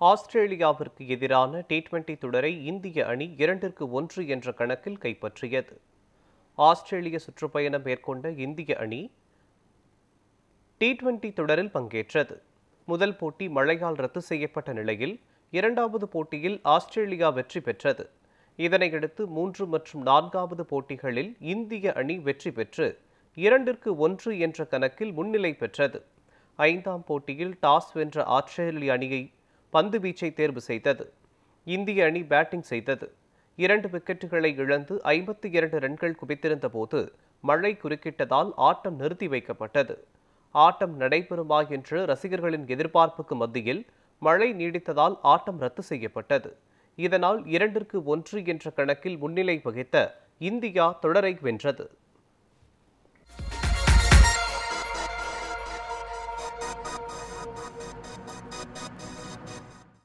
ஆஸ்திரேலியாவிற்கு எதிரான டி20 தொடரை இந்திய அணி 2-1 என்ற கணக்கில் கைப்பற்றியது. ஆஸ்திரேலிய சுற்றுப்பயணம் மேற்கொண்ட இந்திய அணி டி20 தொடரில் பங்கேற்றது. முதல் போட்டி மழையால் ரத்து செய்யப்பட்ட நிலையில் இரண்டாவது போட்டியில் ஆஸ்திரேலியா வெற்றி பெற்றது. இதனையடுத்து 3 மற்றும் 4வது போட்டிகளில் இந்திய அணி வெற்றி பெற்று 2-1 என்ற கணக்கில் முன்னிலை பெற்றது. 5ஆம் போட்டியில் டாஸ் வென்ற ஆஸ்திரேலிய அணியை பந்து வீச்சை தேர்வு செய்தது. இந்திய அணி பேட்டிங் செய்தது. 2 விக்கெட்டுகளை இழந்து 52 ரன்கள் குவித்திருந்த போது மழை குறுக்கிட்டதால் ஆட்டம் நிறுத்தி வைக்கப்பட்டது. ஆட்டம் நடைபெறுமா என்ற ரசிகர்களின் எதிர்பார்ப்புக்கு மத்தியில் மழை நீடித்ததால் ஆட்டம் ரத்து செய்யப்பட்டது. இதனால் 2-1 என்ற கணக்கில் முன்னிலை வகித்த இந்தியா தொடரை வென்றது.